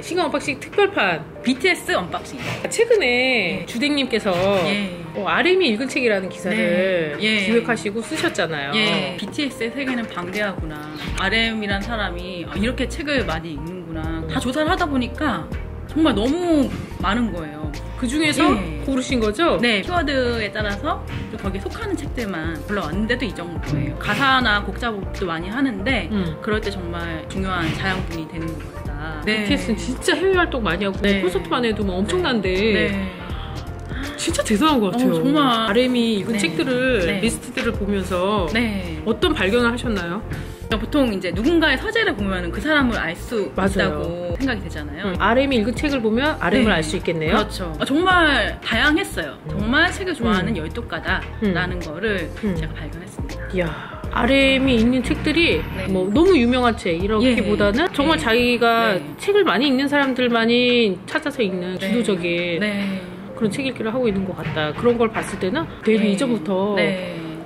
시간 언박싱 특별판 BTS 언박싱. 최근에 주댕님께서 RM이 읽은 책이라는 기사를 기획하시고 쓰셨잖아요. BTS의 세계는 방대하구나, RM이란 사람이 이렇게 책을 많이 읽는구나, 다 조사를 하다 보니까 정말 너무 많은 거예요. 그 중에서 고르신 거죠? 네, 키워드에 따라서 거기에 속하는 책들만 골라왔는데도 이 정도예요. 가사나 곡 작업도 많이 하는데 그럴 때 정말 중요한 자양분이 되는 것 같다. BTS는 진짜 해외 활동 많이 하고 콘서트만 해도 뭐 엄청난데 진짜 대단한 것 같아요. 정말 RM이 읽은 책들을 리스트들을 보면서 어떤 발견을 하셨나요? 보통 이제 누군가의 서재를 보면 그 사람을 알 수 있다고 생각이 되잖아요. RM이 읽은 책을 보면 RM을 알 수 있겠네요. 그렇죠. 정말 다양했어요. 정말 책을 좋아하는 열독가다라는 거를 제가 발견했습니다. 이야, RM이 읽는 책들이 뭐 너무 유명한 책 이렇게보다는 정말 자기가 책을 많이 읽는 사람들만이 찾아서 읽는 주도적인 그런 책 읽기를 하고 있는 것 같다. 그런 걸 봤을 때는 데뷔 이전부터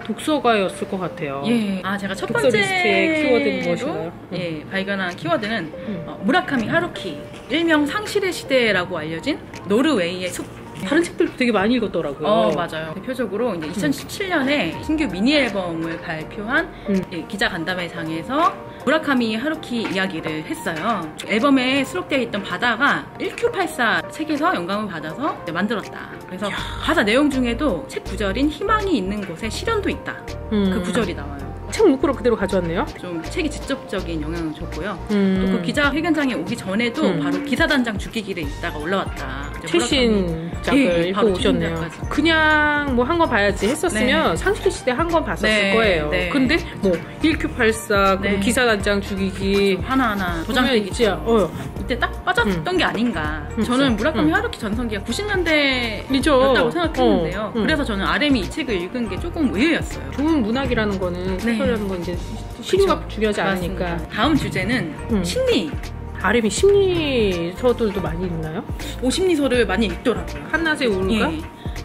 독서가였을 것 같아요. 제가 첫 독서 리스트의 키워드는 번째로 무엇인가요? 발견한 키워드는 무라카미 하루키, 일명 상실의 시대라고 알려진 노르웨이의 숲. 다른 책들도 되게 많이 읽었더라고요. 맞아요. 대표적으로 이제 2017년에 신규 미니 앨범을 발표한 기자 간담회장에서 무라카미 하루키 이야기를 했어요. 앨범에 수록되어 있던 바다가 1Q84 책에서 영감을 받아서 만들었다. 그래서 가사 내용 중에도 책 구절인 희망이 있는 곳에 시련도 있다. 그 구절이 나와요. 책 문구를 그대로 가져왔네요. 좀 책이 직접적인 영향을 줬고요. 또 그 기자회견장에 오기 전에도 바로 기사단장 죽이기를 읽다가 올라왔다. 최신작을 읽고 오셨네요. 그냥 뭐 한 권 봐야지 했었으면 상실의 시대 한 권 봤었을 거예요. 근데 뭐 1Q84 그리고 기사단장 죽이기 하나하나 도장되기 있지. 이때 딱 빠졌던 게 아닌가. 저는 무라카미 하루키 전성기가 90년대였다고 생각했는데요. 그래서 저는 RM이 이 책을 읽은 게 조금 의외였어요. 좋은 문학이라는 거는 소설이라는 건 이제 시류가 중요하지 않으니까. 다음 주제는 심리. RM이 심리서들도 많이 읽나요? 심리서를 많이 읽더라고요. 한낮의 우울가?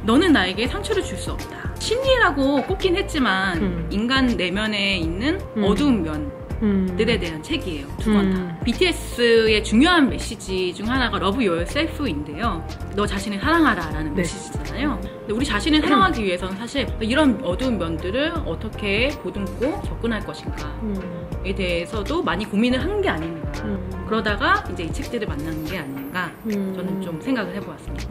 너는 나에게 상처를 줄 수 없다. 심리라고 꼽긴 했지만 인간 내면에 있는 어두운 면들에 대한 책이에요. 두 권 다. BTS의 중요한 메시지 중 하나가 Love Yourself인데요. 너 자신을 사랑하라 라는 메시지잖아요. 근데 우리 자신을 사랑하기 위해서는 사실 이런 어두운 면들을 어떻게 보듬고 접근할 것인가에 대해서도 많이 고민을 한 게 아닌가. 그러다가 이제 이 책들을 만나는 게 아닌가 저는 좀 생각을 해보았습니다.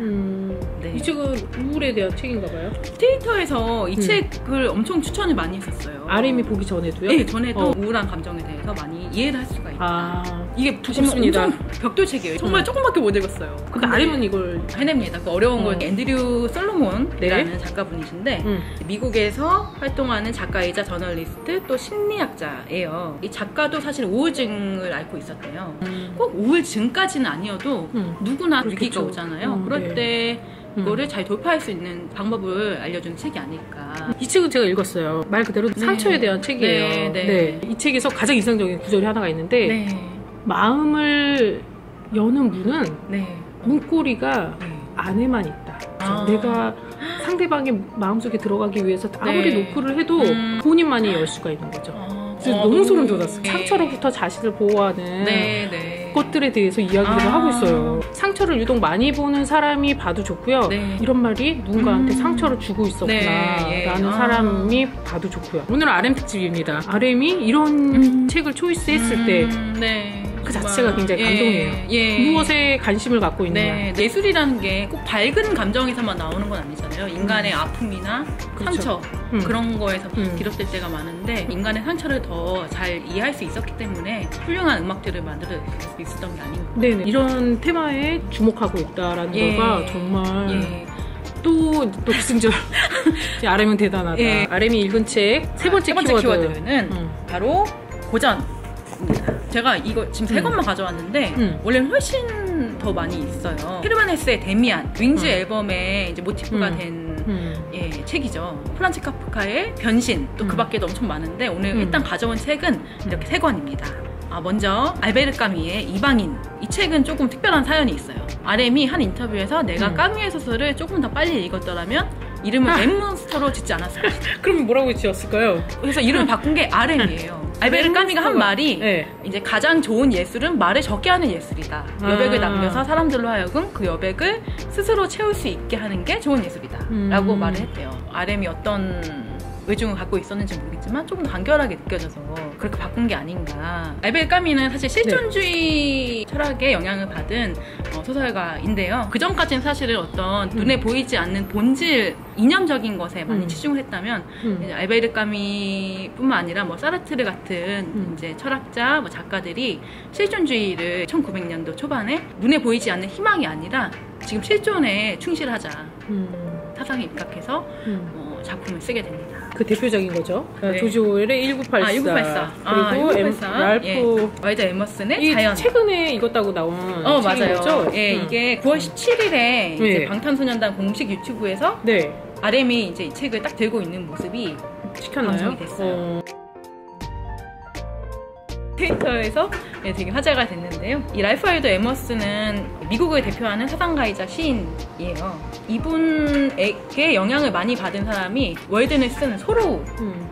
이 책은 우울에 대한 책인가 봐요? 트위터에서 이 책을 엄청 추천을 많이 했었어요. RM이 보기 전에도요? 네, 전에도 우울한 감정에 대해서 많이 이해를 할 수가 있다. 이게 좋습니다. 엄청 벽돌책이에요. 정말 조금밖에 못 읽었어요. 근데 RM은 이걸 해냅니다. 그 어려운 걸 앤드류 솔로몬이라는 작가분이신데 미국에서 활동하는 작가이자 저널리스트 또 심리학자예요. 이 작가도 사실 우울증을 앓고 있었대요. 꼭 우울증까지는 아니어도 누구나 위기가 오잖아요. 그럴 때 이거를 잘 돌파할 수 있는 방법을 알려준 책이 아닐까. 이 책은 제가 읽었어요. 말 그대로 상처에 대한 책이에요. 이 책에서 가장 인상적인 구절이 하나가 있는데 마음을 여는 문은 문고리가 안에만 있다. 내가 상대방의 마음속에 들어가기 위해서 아무리 노크를 해도 본인만이 열 수가 있는 거죠. 그래서 너무 소름 돋았어요. 상처로부터 자신을 보호하는 것들에 대해서 이야기를 하고 있어요. 상처를 유독 많이 보는 사람이 봐도 좋고요. 이런 말이 누군가한테 상처를 주고 있었구나 라는 사람이 봐도 좋고요. 오늘 RM 특집입니다. RM이 이런 책을 초이스했을 때 그 자체가 굉장히 감동이에요. 무엇에 관심을 갖고 있느냐. 예술이라는 게 꼭 밝은 감정에서만 나오는 건 아니잖아요. 인간의 아픔이나 상처 그런 거에서 비롯될 때가 많은데 인간의 상처를 더 잘 이해할 수 있었기 때문에 훌륭한 음악들을 만들 수 있었던 게 아닌가. 이런 테마에 주목하고 있다라는 거가 정말 또 기승전. RM은 대단하다. RM이 읽은 책 세 번째 키워드는 바로 고전. 제가 이거 지금 세 권만 가져왔는데 원래는 훨씬 더 많이 있어요. 헤르만 헤세의 데미안, 윙즈 앨범에 이제 모티프가 된 책이죠. 프란츠 카프카의 변신, 또 그 밖에도 엄청 많은데 오늘 일단 가져온 책은 이렇게 세 권입니다. 먼저 알베르 까뮈의 이방인. 이 책은 조금 특별한 사연이 있어요. RM이 한 인터뷰에서 내가 까뮈의 소설을 조금 더 빨리 읽었더라면 이름을 엠몬스터로 짓지 않았을 것이다. 그럼 뭐라고 지었을까요? 그래서 이름을 바꾼 게 RM이에요. 알베르 까미가 한 말이 네. 이제 가장 좋은 예술은 말을 적게 하는 예술이다. 여백을 남겨서 사람들로 하여금 그 여백을 스스로 채울 수 있게 하는 게 좋은 예술이다. 라고 말을 했대요. RM이 어떤 의중을 갖고 있었는지 모르겠지만 조금 더 간결하게 느껴져서 그렇게 바꾼 게 아닌가. 알베르 까미는 사실 실존주의 철학에 영향을 받은 소설가인데요. 그 전까지는 사실은 어떤 눈에 보이지 않는 본질, 이념적인 것에 많이 치중을 했다면 이제 알베르 까미뿐만 아니라 뭐 사르트르 같은 이제 철학자, 뭐 작가들이 실존주의를 1900년도 초반에 눈에 보이지 않는 희망이 아니라 지금 실존에 충실하자 사상에 입각해서 작품을 쓰게 됩니다. 그 대표적인 거죠. 네. 조지 오웰의 1984. 1984. 그리고 1984. 랄프 와일드 에머슨의 자연. 최근에 읽었다고 나온 맞아요. 거죠? 예, 이게 9월 17일에 이제 방탄소년단 공식 유튜브에서 RM이 이제 이 책을 딱 들고 있는 모습이 방송이 됐어요. 트위터에서 되게 화제가 됐는데요. 이 랄프 와일드 에머슨은 미국을 대표하는 사상가이자 시인이에요. 이분에게 영향을 많이 받은 사람이 월든을 쓴 소로우.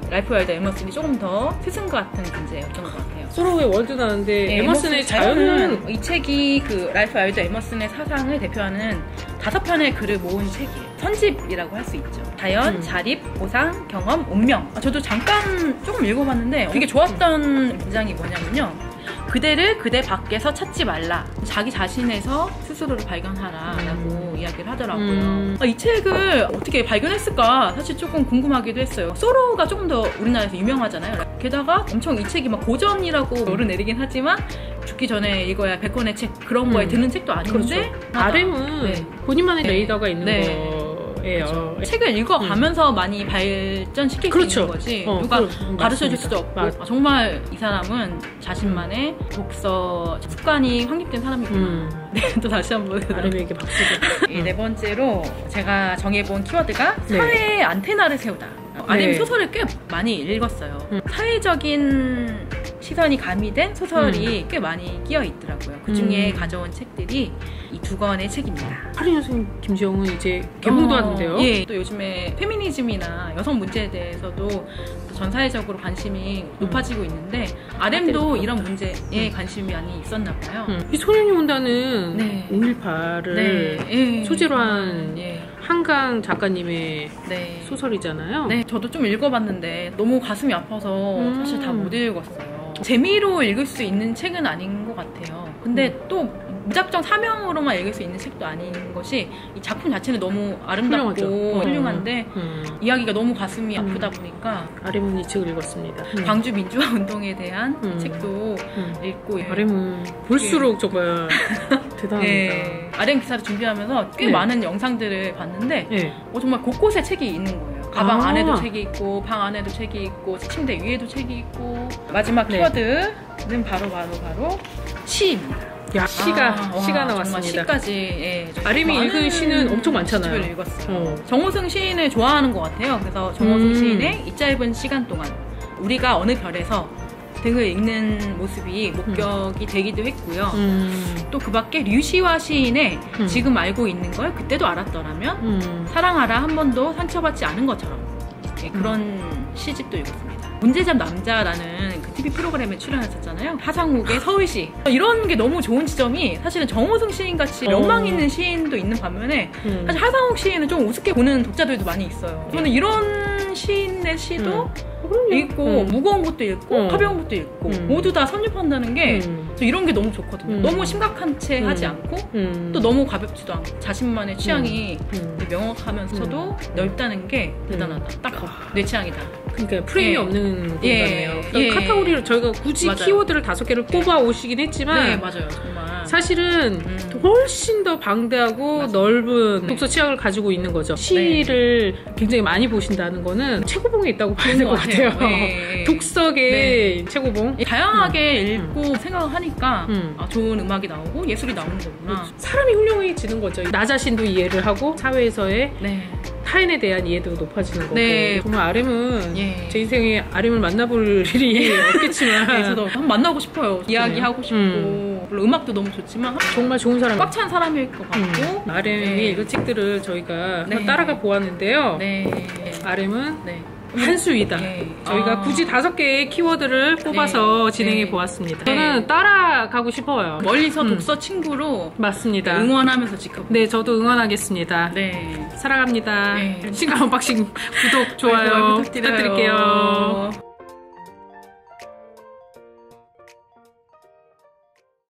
랄프 와일드 에머슨이 조금 더 스승과 같은 존재였던 것 같아요. 소로우의 월드 나는데 에머슨의 자연은 이 책이 그 랄프 와일드 에머슨의 사상을 대표하는 5편의 글을 모은 책이에요. 선집이라고 할 수 있죠. 자연, 자립, 보상, 경험, 운명. 저도 잠깐 조금 읽어봤는데 되게 좋았던 문장이 뭐냐면요. 그대를 그대 밖에서 찾지 말라. 자기 자신에서 스스로를 발견하라 라고 이야기를 하더라고요. 이 책을 어떻게 발견했을까 사실 조금 궁금하기도 했어요. 소로우가 조금 더 우리나라에서 유명하잖아요. 게다가 엄청 이 책이 막 고전이라고 오르내리긴 하지만 죽기 전에 읽어야 100권의 책 그런 거에 드는 책도 아닌데 그렇죠. RM은 본인만의 레이더가 있는 거 그렇죠. 책을 읽어가면서 많이 발전시킬 수 있는 거지 누가 가르쳐줄 수도 없고 정말 이 사람은 자신만의 독서 습관이 확립된 사람이구나. 또 다시 한번 RM에게 박수를. 네 번째로 제가 정해본 키워드가 사회의 안테나를 세우다. RM 소설을 꽤 많이 읽었어요. 사회적인 시선이 가미된 소설이 꽤 많이 끼어 있더라고요. 그 중에 가져온 책들이 이 2권의 책입니다. 82년생 김지영은 이제 개봉도 하는데요. 예. 또 요즘에 페미니즘이나 여성 문제에 대해서도 전 사회적으로 관심이 높아지고 있는데 RM도 이런 문제에 관심이 많이 있었나 봐요. 이 소년이 온다는 5.18을 소재로 한 한강 작가님의 소설이잖아요. 네, 저도 좀 읽어봤는데 너무 가슴이 아파서 사실 다 못 읽었어요. 재미로 읽을 수 있는 책은 아닌 것 같아요. 근데 또 무작정 사명으로만 읽을 수 있는 책도 아닌 것이 이 작품 자체는 너무 아름답고 훌륭한데 이야기가 너무 가슴이 아프다 보니까 RM은 이 책을 읽었습니다. 광주 민주화 운동에 대한 이 책도 읽고 RM은 볼수록 정말 대단합니다. RM 기사를 준비하면서 꽤 많은 영상들을 봤는데 정말 곳곳에 책이 있는 거예요. 가방 안에도 책이 있고 방 안에도 책이 있고 침대 위에도 책이 있고 마지막 키워드는 바로 시입니다. 시가 나왔습니다. 시까지 RM이 읽은 시는 엄청 많잖아요. 시집을 읽었어요. 정호승 시인을 좋아하는 것 같아요. 그래서 정호승 시인의 이 짧은 시간 동안 우리가 어느 별에서 등을 읽는 모습이 목격이 되기도 했고요. 또 그 밖에 류시화 시인의 지금 알고 있는 걸 그때도 알았더라면 사랑하라 한 번도 상처받지 않은 것처럼 그런 시집도 읽었습니다. 문제잡 남자라는 그 TV 프로그램에 출연했었잖아요. 하상욱의 서울시. 이런 게 너무 좋은 지점이 사실은 정호승 시인같이 명망 있는 시인도 있는 반면에 사실 하상욱 시인은 좀 우습게 보는 독자들도 많이 있어요. 저는 이런 시인의 시도 읽고 무거운 것도 읽고 가벼운 것도 읽고 모두 다 섭렵한다는 게 저 이런 게 너무 좋거든요. 너무 심각한 채 하지 않고 또 너무 가볍지도 않고 자신만의 취향이 명확하면서도 넓다는 게 대단하다. 딱 내 취향이다. 그러니까 프레임이 없는 것 같네요. 카테고리로 저희가 굳이 키워드를 5개를 뽑아 오시긴 했지만 맞아요. 정말 사실은 훨씬 더 방대하고 넓은 독서 취향을 가지고 있는 거죠. 시를 굉장히 많이 보신다는 거는 최고봉에 있다고 봐야 될 것 같아요. 독서계 최고봉. 다양하게 읽고 생각을 하니까 좋은 음악이 나오고 예술이 나오는 거구나. 사람이 훌륭해지는 거죠. 나 자신도 이해를 하고 사회에서의 타인에 대한 이해도 높아지는 거고. 네. 정말 RM은 제 인생에 RM을 만나볼 일이 없겠지만 네, 저도 한번 만나고 싶어요. 이야기하고 싶고 물론 음악도 너무 좋지만 정말 좋은 사람, 꽉 찬 사람일 것 같고 RM의 이런 책들을 저희가 한번 따라가 보았는데요. RM은 한 수위다. 저희가 굳이 5개의 키워드를 뽑아서 진행해 보았습니다. 저는 따라가고 싶어요. 멀리서 독서 친구로 맞습니다. 응원하면서 지켜보고. 네, 저도 응원하겠습니다. 사랑합니다. 신간 언박싱 구독, 좋아요 부탁드릴게요.